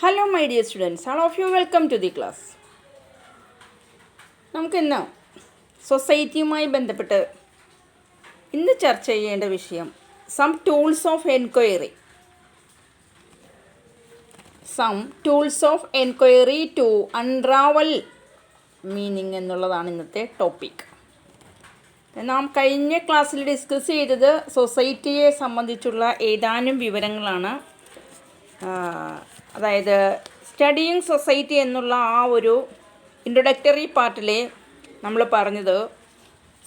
Hello my dear students, all of you welcome to the class. നമുക്കിന്ന് സൊസൈറ്റിയുമായി ബന്ധപ്പെട്ട് ഇന്ന് ചർച്ച ചെയ്യേണ്ട വിഷയം some tools of enquiry to unravel meaning എന്നുള്ളതാണ് ഇന്നത്തെ ടോപ്പിക്. നാം കഴിഞ്ഞ ക്ലാസ്സിൽ ഡിസ്കസ് ചെയ്തത് സൊസൈറ്റിയെ സംബന്ധിച്ചുള്ള ഏതാനും വിവരങ്ങളാണ്. അതായത് സ്റ്റഡിയിങ് സൊസൈറ്റി എന്നുള്ള ആ ഒരു ഇൻട്രൊഡക്ടറി പാർട്ടിൽ നമ്മൾ പറഞ്ഞത്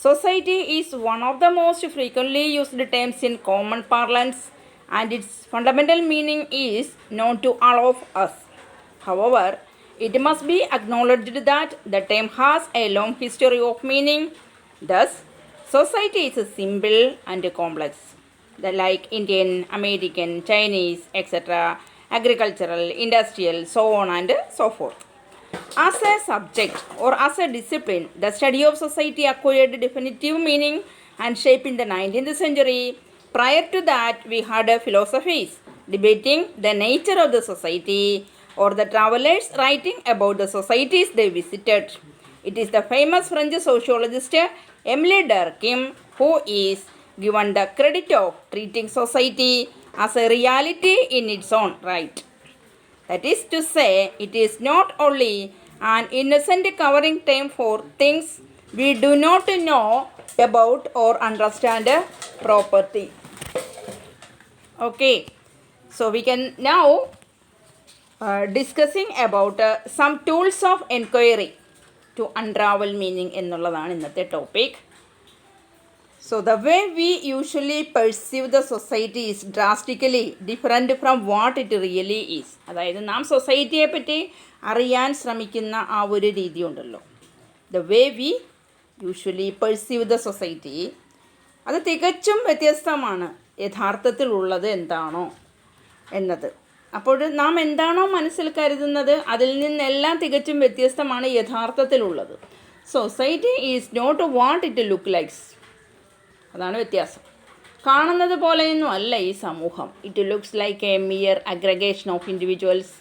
society is one of the most frequently used terms in common parlance and its fundamental meaning is known to all of us. However it must be acknowledged that the term has a long history of meaning. Thus, society is simple and complex, like Indian, American, Chinese, etc., agricultural, industrial, so on and so forth. As a subject or as a discipline, the study of society acquired definitive meaning and shape in the 19th century. Prior to that, we had philosophies debating the nature of the society, or the travelers writing about the societies they visited. It is the famous French sociologist Emile Durkheim who is given the credit of treating society as a reality in its own right. That is to say, it is not only an innocent covering term for things we do not know about or understand properly. Okay, so we can now discussing about some tools of enquiry to unravel meaning എന്നുള്ളതാണ് ഇന്നത്തെ topic. So the way we usually perceive the society is drastically different from what it really is. അതായത് നാം സൊസൈറ്റിയെ പറ്റി അറിയാൻ ശ്രമിക്കുന്ന ആ ഒരു രീതി ഉണ്ടല്ലോ, the way we usually perceive the society, അത് തികച്ചും വ്യത്യസ്തമാണ് യഥാർത്ഥത്തിൽ ഉള്ളത് എന്താണോ എന്നത്. അപ്പോൾ നാം എന്താണോ മനസ്സിൽ കരുതുന്നത് അതിൽ നിന്നെല്ലാം തികച്ചും വ്യത്യസ്തമാണ് യഥാർത്ഥത്തിലുള്ളത്. Society is not what it look likes. അതാണ് വ്യത്യാസം. കാണുന്നത് പോലെയൊന്നും അല്ല ഈ സമൂഹം. It looks like a mere aggregation of individuals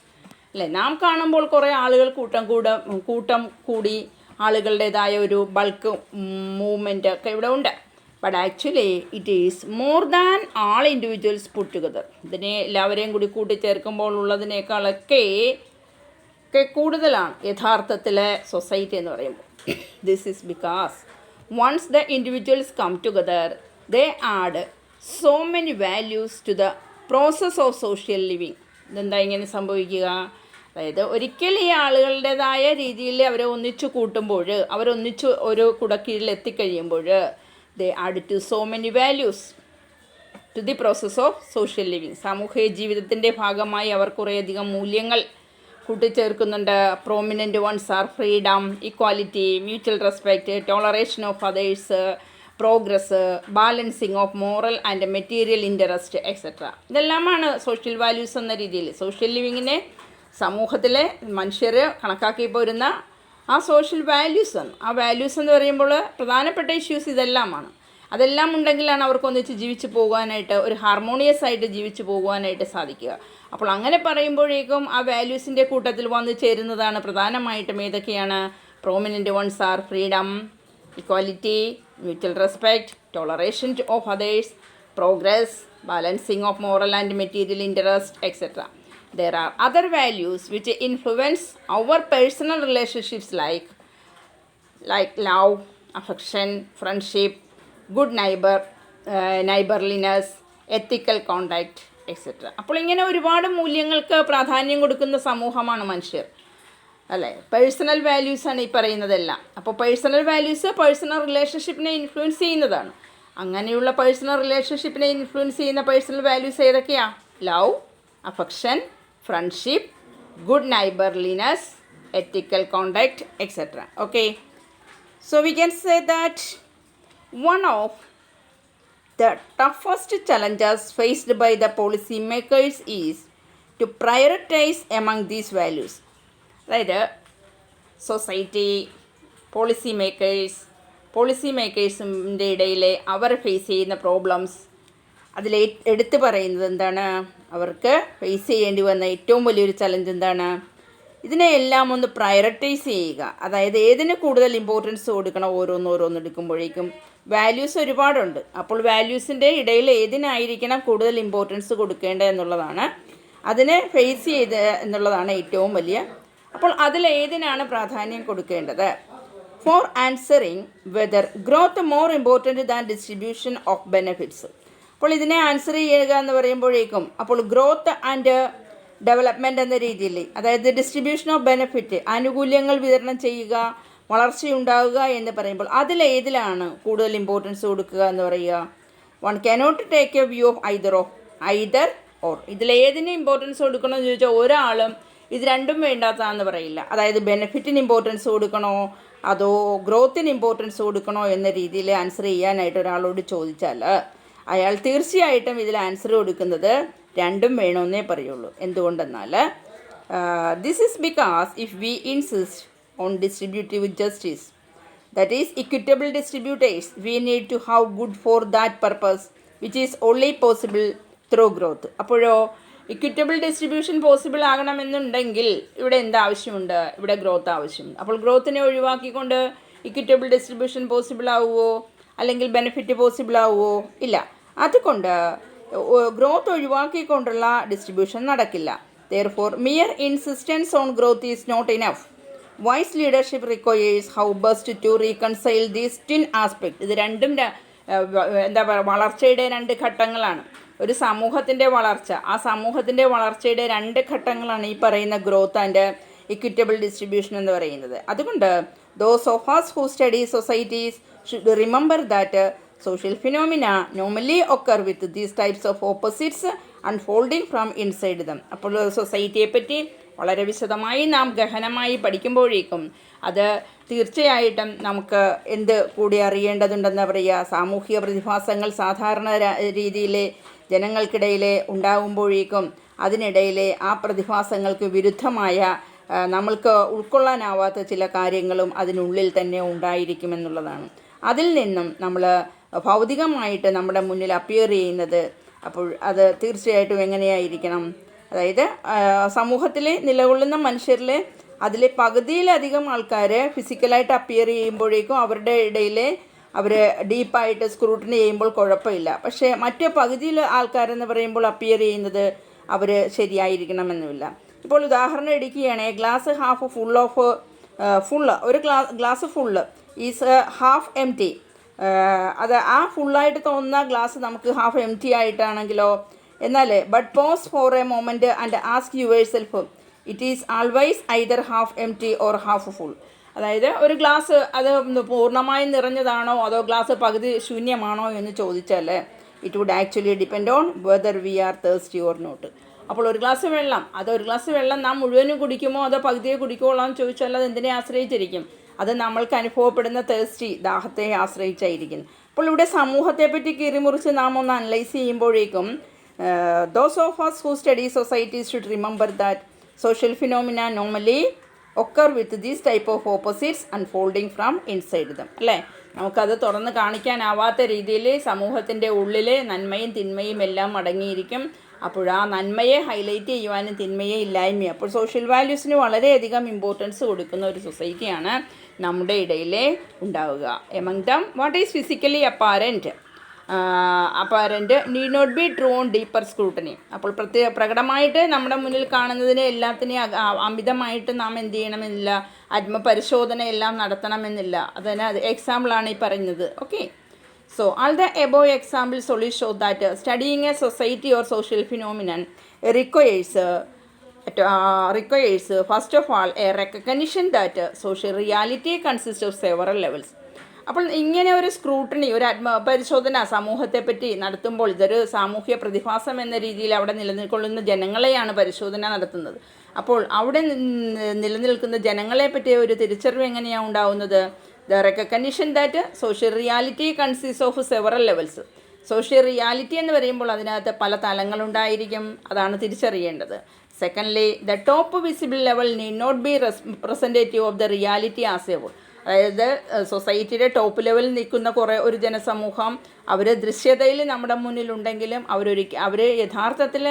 അല്ലേ. നാം കാണുമ്പോൾ കുറേ ആളുകൾ കൂട്ടം കൂടി ആളുകളുടേതായ ഒരു ബൾക്ക് മൂവ്മെൻ്റ് ഒക്കെ ഇവിടെ ഉണ്ട്. But actually it is more than all individuals puttu together. ഇതിനെ എല്ലാവരെയും കൂടി കൂട്ടിച്ചേർക്കുമ്പോൾ ഉള്ളതിനേക്കാളൊക്കെ കൂടുതലാണ് യഥാർത്ഥത്തിലെ സൊസൈറ്റി എന്ന് പറയുമ്പോൾ. This is because once the individuals come together they add so many values to the process of social living. ഇതെന്താ ഇങ്ങനെ സംഭവിക്കുക? അതായത് ഒരിക്കൽ ഈ ആളുകളുടേതായ രീതിയിൽ അവരെ ഒന്നിച്ചു കൂട്ടുമ്പോൾ, അവരൊന്നിച്ച് ഒരു കുടക്കീഴിൽ എത്തിക്കഴിയുമ്പോൾ they add to so many values to the process of social living. സാമൂഹിക ജീവിതത്തിൻ്റെ ഭാഗമായി അവർ കുറേയധികം മൂല്യങ്ങൾ കൂട്ടിച്ചേർക്കുന്നുണ്ട്. Prominent ones are freedom, equality, mutual respect, toleration of others, progress, balancing of moral and material interest et cetera. ഇതെല്ലാമാണ് സോഷ്യൽ വാല്യൂസ് എന്ന രീതിയിൽ സോഷ്യൽ ലിവിങ്ങിനെ സമൂഹത്തിലെ മനുഷ്യർ കണക്കാക്കി പോരുന്ന ആ സോഷ്യൽ വാല്യൂസ് ആണ്. ആ വാല്യൂസ് എന്ന് പറയുമ്പോൾ പ്രധാനപ്പെട്ട ഇഷ്യൂസ് ഇതെല്ലാമാണ്. അതെല്ലാം ഉണ്ടെങ്കിലാണ് അവർക്ക് ഒന്നിച്ച് ജീവിച്ചു പോകാനായിട്ട്, ഒരു ഹാർമോണിയസ് ആയിട്ട് ജീവിച്ചു പോകുവാനായിട്ട് സാധിക്കുക. അപ്പോൾ അങ്ങനെ പറയുമ്പോഴേക്കും ആ വാല്യൂസിൻ്റെ കൂട്ടത്തിൽ വന്നു ചേരുന്നതാണ് പ്രധാനമായിട്ടും ഏതൊക്കെയാണ്? Prominent ones are freedom, equality, mutual respect, toleration of others, progress, balancing of moral and material interest etcetera. There are other values which influence our personal relationships like love, affection, friendship, good neighborliness, ethical conduct, etc. അപ്പോൾ ഇങ്ങനെ ഒരുപാട് മൂല്യങ്ങൾക്ക് പ്രാധാന്യം കൊടുക്കുന്ന സമൂഹമാണ് മനുഷ്യർ അല്ലേ. Personal വാല്യൂസാണ് ഈ പറയുന്നതെല്ലാം. അപ്പോൾ പേഴ്സണൽ വാല്യൂസ് പേഴ്സണൽ റിലേഷൻഷിപ്പിനെ ഇൻഫ്ലുവൻസ് ചെയ്യുന്നതാണ്. അങ്ങനെയുള്ള പേഴ്സണൽ റിലേഷൻഷിപ്പിനെ ഇൻഫ്ലുവൻസ് ചെയ്യുന്ന പേഴ്സണൽ വാല്യൂസ് ഏതൊക്കെയാണ്? Love, affection, friendship, good neighborliness, ethical conduct, etc. Okay, so we can say that one of the toughest challenges faced by the policy makers is to prioritize among these values. അതായത് society, policy മേക്കേഴ്സിൻ്റെ ഇടയിലെ അവർ face ചെയ്യുന്ന problems അതിൽ എടുത്തു പറയുന്നത് എന്താണ്, അവർക്ക് face ചെയ്യേണ്ടി വന്ന ഏറ്റവും വലിയൊരു ചലഞ്ച് എന്താണ്, ഇതിനെയെല്ലാം ഒന്ന് പ്രയോറിറ്റൈസ് ചെയ്യുക. അതായത് ഏതിന് കൂടുതൽ ഇമ്പോർട്ടൻസ് കൊടുക്കണം, ഓരോന്നോരോന്നെടുക്കുമ്പോഴേക്കും വാല്യൂസ് ഒരുപാടുണ്ട്. അപ്പോൾ വാല്യൂസിൻ്റെ ഇടയിൽ ഏതിനായിരിക്കണം കൂടുതൽ ഇമ്പോർട്ടൻസ് കൊടുക്കേണ്ടത് എന്നുള്ളതാണ്, അതിനെ ഫേസ് ചെയ്ത് എന്നുള്ളതാണ് ഏറ്റവും വലിയ. അപ്പോൾ അതിൽ ഏതിനാണ് പ്രാധാന്യം കൊടുക്കേണ്ടത്? For answering whether growth more important than distribution of benefits. അപ്പോൾ ഇതിനെ ആൻസർ ചെയ്യുക എന്ന് പറയുമ്പോഴേക്കും അപ്പോൾ ഗ്രോത്ത് ആൻഡ് ഡെവലപ്മെൻറ്റ് എന്ന രീതിയിൽ, അതായത് ഡിസ്ട്രിബ്യൂഷൻ ഓഫ് ബെനിഫിറ്റ്, ആനുകൂല്യങ്ങൾ വിതരണം ചെയ്യുക, വളർച്ചയുണ്ടാവുക എന്ന് പറയുമ്പോൾ അതിലേതിലാണ് കൂടുതൽ ഇമ്പോർട്ടൻസ് കൊടുക്കുക എന്ന് പറയുക? One cannot take a view of either or. ഇതിലേതിന് ഇമ്പോർട്ടൻസ് കൊടുക്കണമെന്ന് ചോദിച്ചാൽ ഒരാളും ഇത് രണ്ടും വേണ്ടാത്തതാണെന്ന് പറയില്ല. അതായത് ബെനിഫിറ്റിന് ഇമ്പോർട്ടൻസ് കൊടുക്കണോ അതോ ഗ്രോത്തിന് ഇമ്പോർട്ടൻസ് കൊടുക്കണോ എന്ന രീതിയിൽ ആൻസർ ചെയ്യാനായിട്ട് ഒരാളോട് ചോദിച്ചാൽ അയാൾ തീർച്ചയായിട്ടും ഇതിൽ ആൻസർ കൊടുക്കുന്നത് രണ്ടും വേണമെന്നേ പറയുള്ളൂ. എന്തുകൊണ്ടെന്നാൽ this is because if we insist on distributive justice, that is equitable distributors, we need to have good for that purpose which is only possible through growth. അപ്പോഴോ ഇക്വിറ്റബിൾ ഡിസ്ട്രിബ്യൂഷൻ പോസിബിൾ ആകണമെന്നുണ്ടെങ്കിൽ ഇവിടെ എന്താവശ്യമുണ്ട്? ഇവിടെ ഗ്രോത്ത് ആവശ്യമുണ്ട്. അപ്പോൾ ഗ്രോത്തിനെ ഒഴിവാക്കിക്കൊണ്ട് equitable distribution possible ആവുമോ, അല്ലെങ്കിൽ ബെനിഫിറ്റ് പോസിബിൾ ആവുമോ? ഇല്ല. അതുകൊണ്ട് ഗ്രോത്ത് ഒഴിവാക്കിക്കൊണ്ടുള്ള ഡിസ്ട്രിബ്യൂഷൻ നടക്കില്ല. Therefore, mere insistence on growth is not enough. Wise leadership requires how best to reconcile these twin aspects. ഇത് രണ്ടും എന്താ പറയുക, വളർച്ചയുടെ രണ്ട് ഘട്ടങ്ങളാണ്. ഒരു സമൂഹത്തിൻ്റെ വളർച്ച, ആ സമൂഹത്തിൻ്റെ വളർച്ചയുടെ രണ്ട് ഘട്ടങ്ങളാണ് ഈ പറയുന്ന ഗ്രോത്ത് ആൻഡ് ഇക്വിറ്റബിൾ ഡിസ്ട്രിബ്യൂഷൻ എന്ന് പറയുന്നത്. അതുകൊണ്ട് those of us who study societies should remember that social phenomena normally occur with these types of opposites unfolding from inside them. അപ്പോൾ സൊസൈറ്റിയെ പറ്റി വളരെ വിശദമായി നാം ഗഹനമായി പഠിക്കുമ്പോഴേക്കും അത് തീർച്ചയായിട്ടും നമുക്ക് എന്ത് കൂടി അറിയേണ്ടതുണ്ടെന്ന് പറയുക. സാമൂഹിക പ്രതിഭാസങ്ങൾ സാധാരണ രീതിയിലെ ജനങ്ങൾക്കിടയിലെ ഉണ്ടാകുമ്പോഴേക്കും അതിനിടയിലെ ആ പ്രതിഭാസങ്ങൾക്ക് വിരുദ്ധമായ നമ്മൾക്ക് ഉൾക്കൊള്ളാനാവാത്ത ചില കാര്യങ്ങളും അതിനുള്ളിൽ തന്നെ ഉണ്ടായിരിക്കുമെന്നുള്ളതാണ്. അതിൽ നിന്നും നമ്മൾ ഭൗതികമായിട്ട് നമ്മുടെ മുന്നിൽ അപ്പിയർ ചെയ്യുന്നത് അപ്പോൾ അത് തീർച്ചയായിട്ടും എങ്ങനെയായിരിക്കണം? അതായത് സമൂഹത്തിൽ നിലകൊള്ളുന്ന മനുഷ്യരിൽ അതിലെ പകുതിയിലധികം ആൾക്കാർ ഫിസിക്കലായിട്ട് അപ്പിയർ ചെയ്യുമ്പോഴേക്കും അവരുടെ ഇടയിൽ അവർ ഡീപ്പായിട്ട് സ്ക്രൂട്ടിനി ചെയ്യുമ്പോൾ കുഴപ്പമില്ല. പക്ഷേ മറ്റു പകുതിയിൽ ആൾക്കാരെന്ന് പറയുമ്പോൾ അപ്പിയർ ചെയ്യുന്നത് അവർ ശരിയായിരിക്കണമെന്നുമില്ല. ഇപ്പോൾ ഉദാഹരണം എടുക്കുകയാണെങ്കിൽ ഗ്ലാസ് ഹാഫ് ഒരു glass full is half M T. അത് ആ ഫുള്ളായിട്ട് തോന്നുന്ന ഗ്ലാസ് നമുക്ക് ഹാഫ് എം ടി ആയിട്ടാണെങ്കിലോ, എന്നാൽ but pause for a moment and ask yourself it is always either half empty or half full. അതായത് ഒരു ഗ്ലാസ് അത് പൂർണ്ണമായും നിറഞ്ഞതാണോ അതോ ഗ്ലാസ് പകുതി ശൂന്യമാണോ എന്ന് ചോദിച്ചാൽ it would actually depend on whether we are thirsty or not. അപ്പോൾ ഒരു ഗ്ലാസ് വെള്ളം നാം മുഴുവനും കുടിക്കുമോ അതോ പകുതിയെ കുടിക്കുമോ എന്ന് ചോദിച്ചാൽ അത് എന്തിനെ ആശ്രയിച്ചിരിക്കും? അത് നമ്മൾക്ക് അനുഭവപ്പെടുന്ന ദാഹത്തെ ആശ്രയിച്ചായിരിക്കും. അപ്പോൾ ഇവിടെ സമൂഹത്തെപ്പറ്റി കീറിമുറിച്ച് നാം ഒന്ന് അനലൈസ് ചെയ്യുമ്പോഴേക്കും those of us who study societies should remember that social phenomena normally occur with these type of opposites unfolding from inside them. അല്ലേ? നമുക്കത് തുറന്ന് കാണിക്കാനാവാത്ത രീതിയിൽ സമൂഹത്തിൻ്റെ ഉള്ളിൽ നന്മയും തിന്മയും എല്ലാം അടങ്ങിയിരിക്കും. അപ്പോൾ ആ നന്മയെ ഹൈലൈറ്റ് ചെയ്യുവാനും തിന്മയെ ഇല്ലായ്മയും. അപ്പോൾ സോഷ്യൽ വാല്യൂസിന് വളരെയധികം ഇമ്പോർട്ടൻസ് കൊടുക്കുന്ന ഒരു സൊസൈറ്റിയാണ് നമ്മുടെ ഇടയിലെ ഉണ്ടാവുക. Among them what is physically apparent need not be drawn deeper scrutiny. അപ്പോൾ പ്രകടമായിട്ട് നമ്മുടെ മുന്നിൽ കാണുന്നതിനെ എല്ലാത്തിനെയും അമിതമായിട്ട് നാം എന്ത് ചെയ്യണമെന്നില്ല, ആത്മപരിശോധന എല്ലാം നടത്തണമെന്നില്ല. അതിന് എക്സാമ്പിളാണ് ഈ പറയുന്നത്. Okay, so all the above examples only show that studying a society or social phenomenon requires first of all a recognition that social reality consists of several levels. അപ്പോൾ ഇങ്ങനെ ഒരു സ്ക്രൂട്ടണി, ഒരു ആത്മപരിശോധന സമൂഹത്തെപ്പറ്റി നടത്തുമ്പോൾ ഇതൊരു സാമൂഹ്യ പ്രതിഭാസം എന്ന രീതിയിൽ അവിടെ നിലനിൽക്കൊള്ളുന്ന ജനങ്ങളെയാണ് പരിശോധന നടത്തുന്നത്. അപ്പോൾ അവിടെ നിലനിൽക്കുന്ന ജനങ്ങളെ പറ്റിയ ഒരു തിരിച്ചറിവ് എങ്ങനെയാണ് ഉണ്ടാവുന്നത്? The recognition that social reality consists of several levels. Social reality എന്ന് പറയുമ്പോൾ അതിനകത്ത് പല തലങ്ങളുണ്ടായിരിക്കും, അതാണ് തിരിച്ചറിയേണ്ടത്. Secondly, the top visible level need not be representative of the reality as a whole. അതായത് സൊസൈറ്റിയുടെ ടോപ്പ് ലെവലിൽ നിൽക്കുന്ന ഒരു ജനസമൂഹം അവർ ദൃശ്യതയിൽ നമ്മുടെ മുന്നിലുണ്ടെങ്കിലും അവർ യഥാർത്ഥത്തിൽ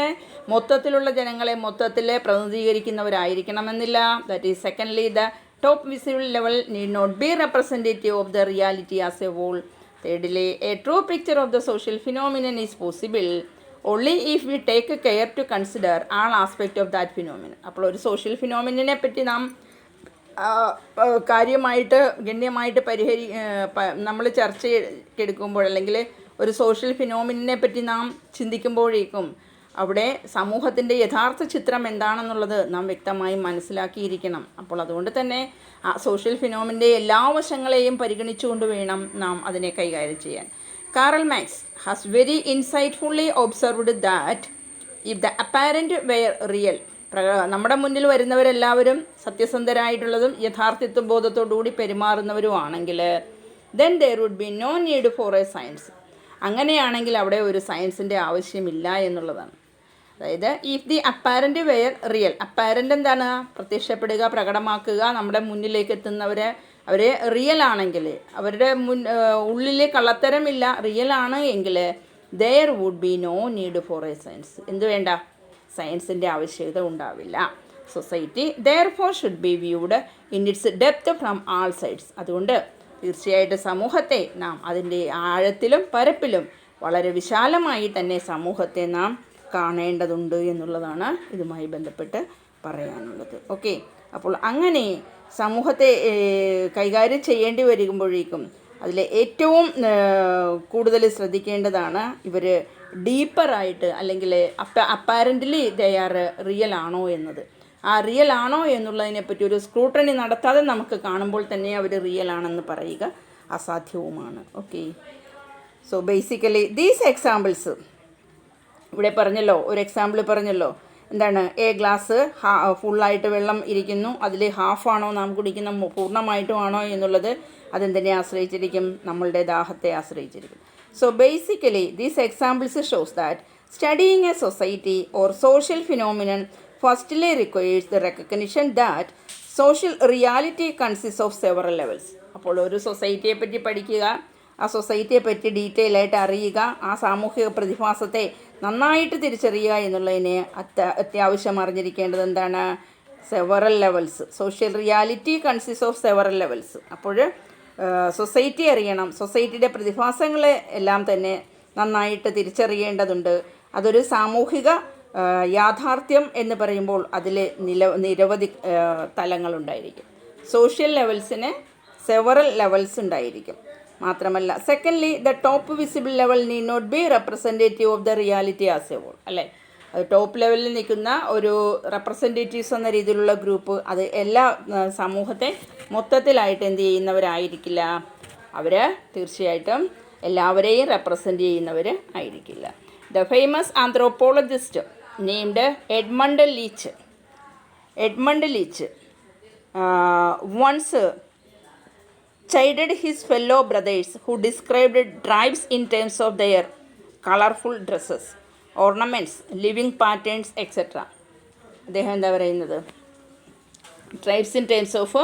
മൊത്തത്തിലുള്ള ജനങ്ങളെ മൊത്തത്തിൽ പ്രതിനിധീകരിക്കുന്നവരായിരിക്കണമെന്നില്ല. That is secondly the top visible level need not be representative of the reality as a whole. Thirdly, a true picture of the social phenomenon is possible only if we take care to consider all aspects of that phenomenon. അപ്പോൾ ഒരു social ഫിനോമിനെ പറ്റി നാം കാര്യമായിട്ട് ഗണ്യമായിട്ട് നമ്മൾ ചർച്ചയ്ക്കെടുക്കുമ്പോൾ അല്ലെങ്കിൽ ഒരു social ഫിനോമിനെ പറ്റി നാം ചിന്തിക്കുമ്പോഴേക്കും അവിടെ സമൂഹത്തിൻ്റെ യഥാർത്ഥ ചിത്രം എന്താണെന്നുള്ളത് നാം വ്യക്തമായി മനസ്സിലാക്കിയിരിക്കണം. അപ്പോൾ അതുകൊണ്ട് തന്നെ ആ സോഷ്യൽ ഫിനോമിൻ്റെ എല്ലാ വശങ്ങളെയും പരിഗണിച്ചുകൊണ്ട് വേണം നാം അതിനെ കൈകാര്യം ചെയ്യാൻ. Karl Marx has very insightfully observed that if the apparent were real, നമ്മുടെ മുന്നിൽ വരുന്നവരെല്ലാവരും സത്യസന്ധരായിട്ടുള്ളതും യഥാർത്ഥത്വ ബോധത്തോടുകൂടി പെരുമാറുന്നവരുമാണെങ്കിൽ then there would be no need for a science. അങ്ങനെയാണെങ്കിൽ അവിടെ ഒരു സയൻസിൻ്റെ ആവശ്യമില്ല എന്നുള്ളതാണ്. അതായത് if the apparent were real, apparent എന്താണ്? പ്രത്യക്ഷപ്പെടുക, പ്രകടമാക്കുക, നമ്മുടെ മുന്നിലേക്ക് എത്തുന്നവരെ അവർ റിയൽ ആണെങ്കിൽ, അവരുടെ ഉള്ളിൽ കള്ളത്തരമില്ല, റിയൽ ആണ് എങ്കിൽ there would be no need for a science. എന്ത് വേണ്ട? സയൻസിൻ്റെ ആവശ്യകത ഉണ്ടാവില്ല. Society therefore should be viewed in its depth from all sides. അതുകൊണ്ട് തീർച്ചയായിട്ടും സമൂഹത്തെ നാം അതിൻ്റെ ആഴത്തിലും പരപ്പിലും വളരെ വിശാലമായി തന്നെ സമൂഹത്തെ നാം കാണേണ്ടതുണ്ട് എന്നുള്ളതാണ് ഇതുമായി ബന്ധപ്പെട്ട് പറയാനുള്ളത്. ഓക്കെ, അപ്പോൾ അങ്ങനെ സമൂഹത്തെ കൈകാര്യം ചെയ്യേണ്ടി വരുമ്പോഴേക്കും അതിൽ ഏറ്റവും കൂടുതൽ ശ്രദ്ധിക്കേണ്ടതാണ് ഇവർ ഡീപ്പറായിട്ട് അല്ലെങ്കിൽ അപ്പാരൻ്റ്ലി ദേ ആർ റിയൽ ആണോ എന്നത്. ആ റിയൽ ആണോ എന്നുള്ളതിനെപ്പറ്റി ഒരു സ്ക്രൂട്ടണി നടത്താതെ നമുക്ക് കാണുമ്പോൾ തന്നെ അവർ റിയൽ ആണെന്ന് പറയുക അസാധ്യവുമാണ്. Okay, so basically these examples ഇവിടെ പറഞ്ഞല്ലോ, ഒരു എക്സാമ്പിൾ പറഞ്ഞല്ലോ, എന്താണ്? എ ഗ്ലാസ് ഫുള്ളായിട്ട് വെള്ളം ഇരിക്കുന്നു, അതിൽ ഹാഫാണോ നാം കുടിക്കുന്ന പൂർണ്ണമായിട്ടുമാണോ എന്നുള്ളത് അതെന്തിനെ ആശ്രയിച്ചിരിക്കും? നമ്മളുടെ ദാഹത്തെ ആശ്രയിച്ചിരിക്കും. So basically these examples shows that studying A society or social phenomenon firstly requires the recognition that social reality consist of several levels. അപ്പോൾ ഒരു സൊസൈറ്റിയെ പറ്റി പഠിക്കുക, ആ സൊസൈറ്റിയെ പറ്റി ഡീറ്റെയിൽ ആയിട്ട് അറിയുക, ആ സാമൂഹിക പ്രതിഭാസത്തെ നന്നായിട്ട് തിരിച്ചറിയുക എന്നുള്ളതിന് അത്യാവശ്യം അറിഞ്ഞിരിക്കേണ്ടത് എന്താണ്? Several levels. Social reality consist of several levels. അപ്പോൾ സൊസൈറ്റി അറിയണം, സൊസൈറ്റിയുടെ പ്രതിഭാസങ്ങളെ എല്ലാം തന്നെ നന്നായിട്ട് തിരിച്ചറിയേണ്ടതുണ്ട്. അതൊരു സാമൂഹിക യാഥാർത്ഥ്യം എന്ന് പറയുമ്പോൾ അതിൽ നിരവധി തലങ്ങളുണ്ടായിരിക്കും. സോഷ്യൽ ലെവൽസിന് സെവറൽ ലെവൽസ് ഉണ്ടായിരിക്കും. മാത്രമല്ല, secondly the top visible level need not be representative of the reality as a whole. അല്ലേ, അത് ടോപ്പ് ലെവലിൽ നിൽക്കുന്ന ഒരു റെപ്രസെൻറ്റേറ്റീവ്സ് എന്ന രീതിയിലുള്ള ഗ്രൂപ്പ് അത് എല്ലാ സമൂഹത്തെ മൊത്തത്തിലായിട്ട് എന്ത് ചെയ്യുന്നവരായിരിക്കില്ല. അവർ തീർച്ചയായിട്ടും എല്ലാവരെയും റെപ്രസെൻ്റ് ചെയ്യുന്നവർ ആയിരിക്കില്ല. The famous anthropologist named Edmund Leach once chided his fellow brothers who described tribes in terms of their colorful dresses, ornaments, living patterns, etc. അദ്ദേഹം എന്താ പറയുന്നത്? Tribes in terms of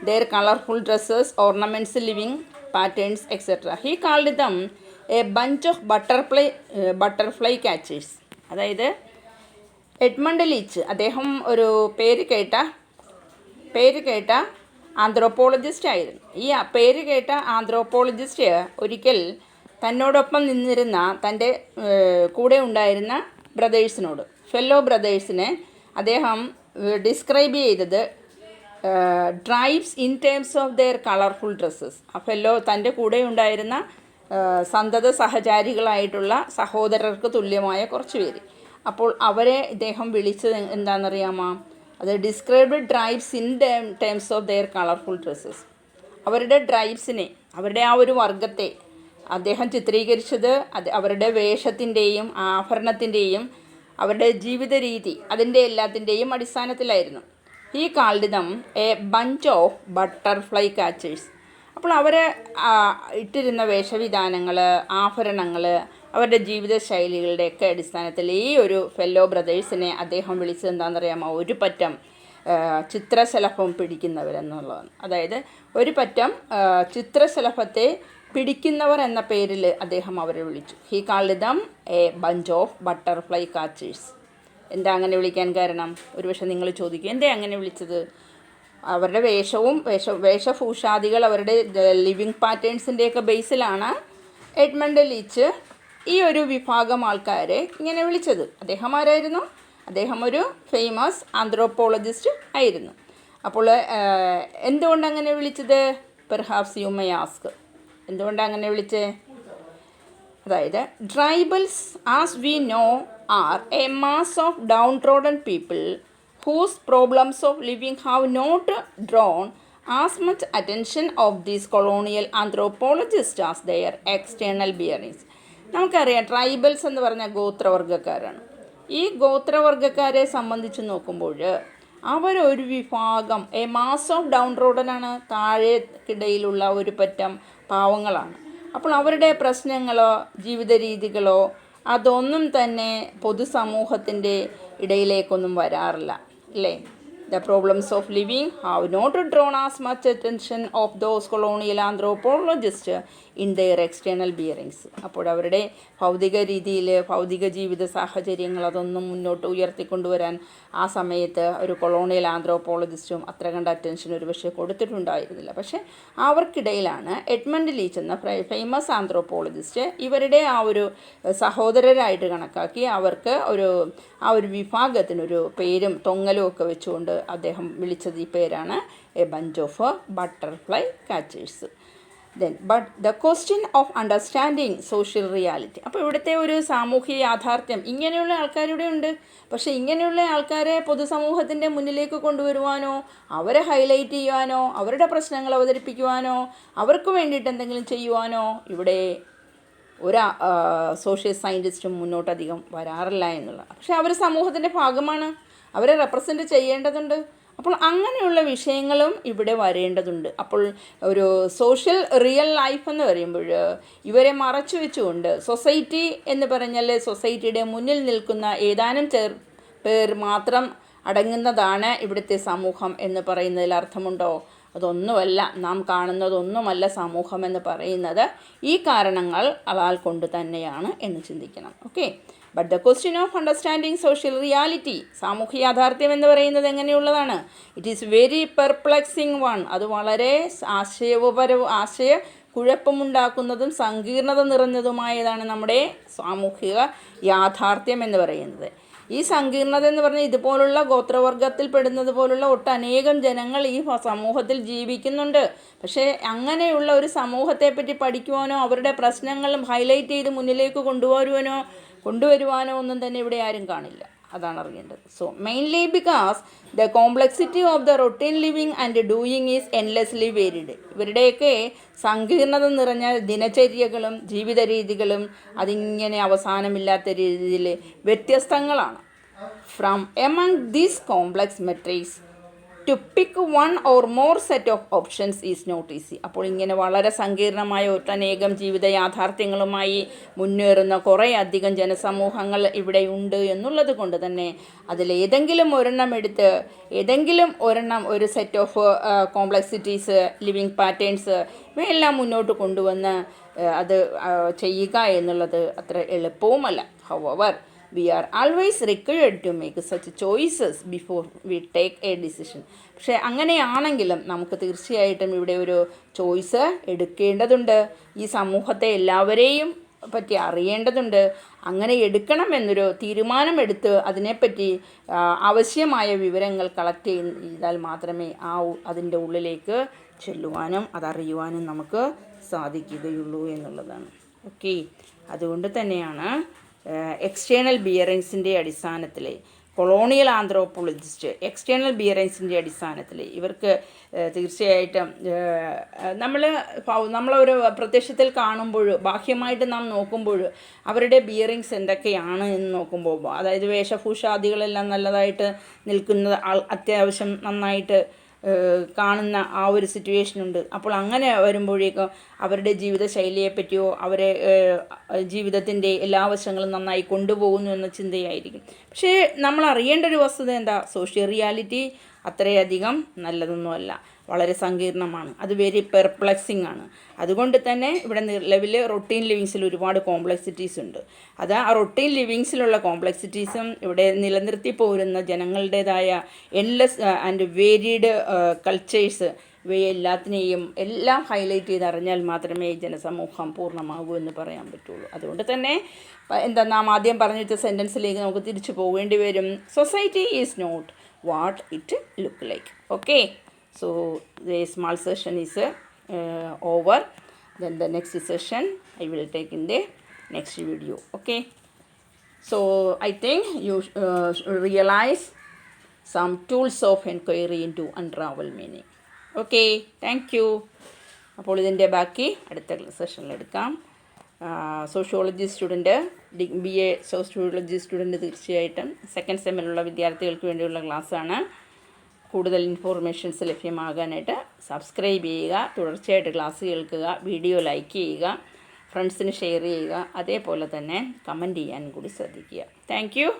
their colorful dresses, ornaments, living patterns, etc. He called them a bunch of butterfly catchers. അതായത് Edmund leech അദ്ദേഹം ഒരു പേര് കേട്ട anthropologist ആയിരുന്നു. ഈ പേര് കേട്ട ആന്ത്രോപോളജിസ്റ്റ് ഒരിക്കൽ തന്നോടൊപ്പം നിന്നിരുന്ന തൻ്റെ കൂടെ ഉണ്ടായിരുന്ന ഫെല്ലോ ബ്രദേഴ്സിനെ അദ്ദേഹം ഡിസ്ക്രൈബ് ചെയ്തത് tribes in terms of their colourful dresses. തൻ്റെ കൂടെ ഉണ്ടായിരുന്ന സന്തത സഹചാരികളായിട്ടുള്ള സഹോദരർക്ക് തുല്യമായ കുറച്ച് പേര്. അപ്പോൾ അവരെ ഇദ്ദേഹം വിളിച്ചത് എന്താണെന്നറിയാമോ? അത് described tribes in terms of their colourful dresses. അവരുടെ ട്രൈബ്സിനെ, അവരുടെ ആ ഒരു വർഗത്തെ അദ്ദേഹം ചിത്രീകരിച്ചത് അവരുടെ വേഷത്തിൻ്റെയും ആഭരണത്തിൻ്റെയും അവരുടെ ജീവിത രീതി അതിൻ്റെ എല്ലാത്തിൻ്റെയും അടിസ്ഥാനത്തിലായിരുന്നു. He called them a bunch of butterfly catchers. അപ്പോൾ അവർ ഇട്ടിരുന്ന വേഷവിധാനങ്ങൾ, ആഭരണങ്ങൾ, അവരുടെ ജീവിതശൈലികളുടെയൊക്കെ അടിസ്ഥാനത്തിൽ ഈ ഒരു ഫെല്ലോ ബ്രദേഴ്സിനെ അദ്ദേഹം വിളിച്ചത് എന്താണെന്നറിയാമോ? ഒരു പറ്റം ചിത്രശലഭം പിടിക്കുന്നവരെന്നുള്ളതാണ്. അതായത് ഒരു പറ്റം ചിത്രശലഭത്തെ പിടിക്കുന്നവർ എന്ന പേരിൽ അദ്ദേഹം അവരെ വിളിച്ചു. He called them a bunch of butterfly catchers. എന്താ അങ്ങനെ വിളിക്കാൻ കാരണം? ഒരുപക്ഷെ നിങ്ങൾ ചോദിക്കും, എന്തേ അങ്ങനെ വിളിച്ചത്? അവരുടെ വേഷഭൂഷാദികൾ അവരുടെ ലിവിങ് പാറ്റേൺസിൻ്റെയൊക്കെ ബേസിലാണ് എഡ്മണ്ട് ലീച്ച് ഈ ഒരു വിഭാഗം ആൾക്കാരെ ഇങ്ങനെ വിളിച്ചത്. അദ്ദേഹം ആരായിരുന്നു? അദ്ദേഹം ഒരു ഫേമസ് ആന്ത്രോപോളജിസ്റ്റ് ആയിരുന്നു. അപ്പോൾ എന്തുകൊണ്ടങ്ങനെ വിളിച്ചത്? പെർഹാപ്സ് യു മേ ആസ്ക്, എന്തുകൊണ്ടാണ് അങ്ങനെ വിളിച്ചത്? അതായത് tribals as we know are a mass of downtrodden people whose problems of living have not drawn as much attention of these colonial anthropologists as their external bearings. നമുക്കറിയാം, tribals എന്ന് പറഞ്ഞാൽ ഗോത്രവർഗ്ഗക്കാരാണ്. ഈ ഗോത്രവർഗ്ഗക്കാരെ സംബന്ധിച്ച് നോക്കുമ്പോൾ അവരൊരു വിഭാഗം എ മാസ് ഓഫ് ഡൗൺ റോഡനാണ്, താഴേക്കിടയിലുള്ള ഒരു പറ്റം പാവങ്ങളാണ്. അപ്പോൾ അവരുടെ പ്രശ്നങ്ങളോ ജീവിത രീതികളോ അതൊന്നും തന്നെ പൊതുസമൂഹത്തിൻ്റെ ഇടയിലേക്കൊന്നും വരാറില്ല, അല്ലേ? The problems of living have not drawn as much attention of those colonial anthropologists in their external bearings. അപ്പോൾ അവരുടെ ഭൗതിക രീതിയിൽ ഭൗതിക ജീവിത സാഹചര്യങ്ങൾ അതൊന്നും മുന്നോട്ട് ഉയർത്തിക്കൊണ്ടുവരാൻ ആ സമയത്ത് ഒരു കൊളോണിയൽ ആന്ത്രോപോളജിസ്റ്റും അത്ര കണ്ട അറ്റൻഷൻ ഒരു പക്ഷേ കൊടുത്തിട്ടുണ്ടായിരുന്നില്ല. പക്ഷേ അവർക്കിടയിലാണ് എഡ്മണ്ട് ലീച്ച് എന്ന ഫേമസ് ആന്ത്രോപോളജിസ്റ്റ് ഇവരുടെ ആ ഒരു സഹോദരരായിട്ട് കണക്കാക്കി അവർക്ക് ആ ഒരു വിഭാഗത്തിനൊരു പേരും തൊങ്ങലും ഒക്കെ വെച്ചുകൊണ്ട് അദ്ദേഹം വിളിച്ചത് ഈ പേരാണ് a bunch of butterfly catchers. Then the question of understanding social reality. അപ്പോൾ ഇവിടുത്തെ ഒരു സാമൂഹ്യ യാഥാർത്ഥ്യം ഇങ്ങനെയുള്ള ആൾക്കാരുടെ ഉണ്ട്. പക്ഷേ ഇങ്ങനെയുള്ള ആൾക്കാരെ പൊതുസമൂഹത്തിൻ്റെ മുന്നിലേക്ക് കൊണ്ടുവരുവാനോ അവരെ ഹൈലൈറ്റ് ചെയ്യുവാനോ അവരുടെ പ്രശ്നങ്ങൾ അവതരിപ്പിക്കുവാനോ അവർക്ക് വേണ്ടിയിട്ട് എന്തെങ്കിലും ചെയ്യുവാനോ ഇവിടെ ഒരു സോഷ്യൽ സയൻറ്റിസ്റ്റും മുന്നോട്ടധികം വരാറില്ല എന്നുള്ളത്. പക്ഷേ അവർ സമൂഹത്തിൻ്റെ ഭാഗമാണ്, അവരെ റെപ്രസെൻ്റ് ചെയ്യേണ്ടതുണ്ട്. അപ്പോൾ അങ്ങനെയുള്ള വിഷയങ്ങളും ഇവിടെ വരേണ്ടതുണ്ട്. അപ്പോൾ ഒരു സോഷ്യൽ റിയൽ ലൈഫ് എന്ന് പറയുമ്പോൾ ഇവരെ മറച്ചു വെച്ചുകൊണ്ട് സൊസൈറ്റി എന്ന് പറഞ്ഞാൽ സൊസൈറ്റിയുടെ മുന്നിൽ നിൽക്കുന്ന ഏതാനും പേർ മാത്രം അടങ്ങുന്നതാണ് ഇവിടുത്തെ സമൂഹം എന്ന് പറയുന്നതിൽ അർത്ഥമുണ്ടോ? അതൊന്നുമല്ല. നാം കാണുന്നതൊന്നുമല്ല സമൂഹം എന്ന് പറയുന്നത് ഈ കാരണങ്ങൾ കൊണ്ട് തന്നെയാണ് എന്ന് ചിന്തിക്കണം. Okay, but the question of understanding social reality, സാമൂഹ്യ യാഥാർത്ഥ്യം എന്ന് പറയുന്നത് എങ്ങനെയുള്ളതാണ്? It is very perplexing one. അത് വളരെ കുഴപ്പമുണ്ടാക്കുന്നതും സങ്കീർണത നിറഞ്ഞതുമായതാണ് നമ്മുടെ സാമൂഹിക യാഥാർത്ഥ്യം എന്ന് പറയുന്നത്. ഈ സങ്കീർണത എന്ന് പറഞ്ഞാൽ ഇതുപോലുള്ള ഗോത്രവർഗത്തിൽ പെടുന്നത് പോലുള്ള ഒട്ടനേകം ജനങ്ങൾ ഈ സമൂഹത്തിൽ ജീവിക്കുന്നുണ്ട്. പക്ഷേ അങ്ങനെയുള്ള ഒരു സമൂഹത്തെപ്പറ്റി പഠിക്കുവാനോ അവരുടെ പ്രശ്നങ്ങളും ഹൈലൈറ്റ് ചെയ്ത് മുന്നിലേക്ക് കൊണ്ടുവരുവാനോ ഒന്നും തന്നെ ഇവിടെ ആരും കാണില്ല. അതാണ് അറിയേണ്ടത്. So mainly because the complexity of the routine living and doing is endlessly varied. ഇവരുടെയൊക്കെ സങ്കീർണത നിറഞ്ഞ ദിനചര്യകളും ജീവിത രീതികളും അതിങ്ങനെ അവസാനമില്ലാത്ത രീതിയിൽ വ്യത്യസ്തങ്ങളാണ്. From among these complex matrix to pick one or more set of options is not easy. അപ്പോൾ ഇങ്ങനെ വളരെ സങ്കീർണമായ ഒട്ടനേകം ജീവിത യാഥാർത്ഥ്യങ്ങളുമായി മുന്നേറുന്ന കുറേ അധികം ജനസമൂഹങ്ങൾ ഇവിടെയുണ്ട് എന്നുള്ളത് കൊണ്ട് തന്നെ അതിലേതെങ്കിലും ഒരെണ്ണം എടുത്ത് ഒരു set of complexities living patterns ഇവയെല്ലാം മുന്നോട്ട് കൊണ്ടുവന്ന് അത് ചെയ്യുക എന്നുള്ളത് അത്ര എളുപ്പവുമല്ല. However we are always required to make such choices before we take a decision. പക്ഷേ അങ്ങനെയാണെങ്കിലും നമുക്ക് തീർച്ചയായിട്ടും ഇവിടെ ഒരു ചോയ്സ് എടുക്കേണ്ടതുണ്ട്. ഈ സമൂഹത്തെ എല്ലാവരെയും പറ്റി അറിയേണ്ടതുണ്ട്. അങ്ങനെ എടുക്കണമെന്നൊരു തീരുമാനമെടുത്ത് അതിനെപ്പറ്റി ആവശ്യമായ വിവരങ്ങൾ കളക്ട് ചെയ്താൽ മാത്രമേ അതിൻ്റെ ഉള്ളിലേക്ക് ചെല്ലുവാനും അതറിയുവാനും നമുക്ക് സാധിക്കുകയുള്ളൂ എന്നുള്ളതാണ്. ഓക്കെ, അതുകൊണ്ട് തന്നെയാണ് എക്സ്റ്റേണൽ ബിയറിങ്സിൻ്റെ അടിസ്ഥാനത്തിൽ കൊളോണിയൽ ആന്ത്രോപോളജിസ്റ്റ് എക്സ്റ്റേണൽ ബിയറിങ്സിൻ്റെ അടിസ്ഥാനത്തിൽ ഇവർക്ക് തീർച്ചയായിട്ടും നമ്മളൊരു പ്രത്യക്ഷത്തിൽ കാണുമ്പോൾ ബാഹ്യമായിട്ട് നാം നോക്കുമ്പോൾ അവരുടെ ബിയറിങ്സ് എന്തൊക്കെയാണ് എന്ന് നോക്കുമ്പോൾ, അതായത് വേഷഭൂഷാദികളെല്ലാം നല്ലതായിട്ട് നിൽക്കുന്ന അത്യാവശ്യം നന്നായിട്ട് കാണുന്ന ആ ഒരു സിറ്റുവേഷനുണ്ട്. അപ്പോൾ അങ്ങനെ വരുമ്പോഴേക്കും അവരുടെ ജീവിതശൈലിയെപ്പറ്റിയോ അവരെ ജീവിതത്തിൻ്റെ എല്ലാ വശങ്ങളും നന്നായി കൊണ്ടുപോകുന്നു എന്ന ചിന്തയായിരിക്കും. പക്ഷേ നമ്മൾ അറിയേണ്ട ഒരു വസ്തുത എന്താ? സോഷ്യൽ റിയാലിറ്റി അത്രയധികം നല്ലതൊന്നുമല്ല, വളരെ സങ്കീർണമാണ്, അത് വെരി പെർപ്ലക്സിങ് ആണ്. അതുകൊണ്ട് തന്നെ ഇവിടെ നിലവിൽ റൊട്ടീൻ ലിവിങ്സിൽ ഒരുപാട് കോംപ്ലക്സിറ്റീസ് ഉണ്ട്. അത് ആ റൊട്ടീൻ ലിവിങ്സിലുള്ള കോംപ്ലക്സിറ്റീസും ഇവിടെ നിലനിർത്തി പോരുന്ന ജനങ്ങളുടേതായ എൻലെസ് ആൻഡ് വേരിയഡ് കൾച്ചേഴ്സ്, ഇവയെല്ലാത്തിനെയും എല്ലാം ഹൈലൈറ്റ് ചെയ്ത് അറിഞ്ഞാൽ മാത്രമേ ഈ ജനസമൂഹം പൂർണ്ണമാകൂ എന്ന് പറയാൻ പറ്റുള്ളൂ. അതുകൊണ്ട് തന്നെ എന്താ നാം ആദ്യം പറഞ്ഞു വെച്ച സെൻറ്റൻസിലേക്ക് നമുക്ക് തിരിച്ചു പോകേണ്ടി വരും. Society is not what it look like. Okay, so the small session is over. Then the next session I will take in the next video. Okay, so I think you realize some tools of inquiry into unravel meaning. Okay, thank you. അപ്പോൾ ഇതിൻ്റെ ബാക്കി അടുത്ത സെഷനിൽ എടുക്കാം. Sociology student, BA sociology student തീർച്ചയായിട്ടും second സെമ്മിലുള്ള വിദ്യാർത്ഥികൾക്ക് വേണ്ടിയുള്ള ക്ലാസ്സാണ്. കൂടുതൽ ഇൻഫോർമേഷൻസ് ലഭ്യമാകാനായിട്ട് സബ്സ്ക്രൈബ് ചെയ്യുക, തുടർച്ചയായിട്ട് ക്ലാസ് കേൾക്കുക, വീഡിയോ ലൈക്ക് ചെയ്യുക, ഫ്രണ്ട്സിന് ഷെയർ ചെയ്യുക, അതേപോലെ തന്നെ കമൻറ്റ് ചെയ്യാൻ കൂടി ശ്രദ്ധിക്കുക. Thank you.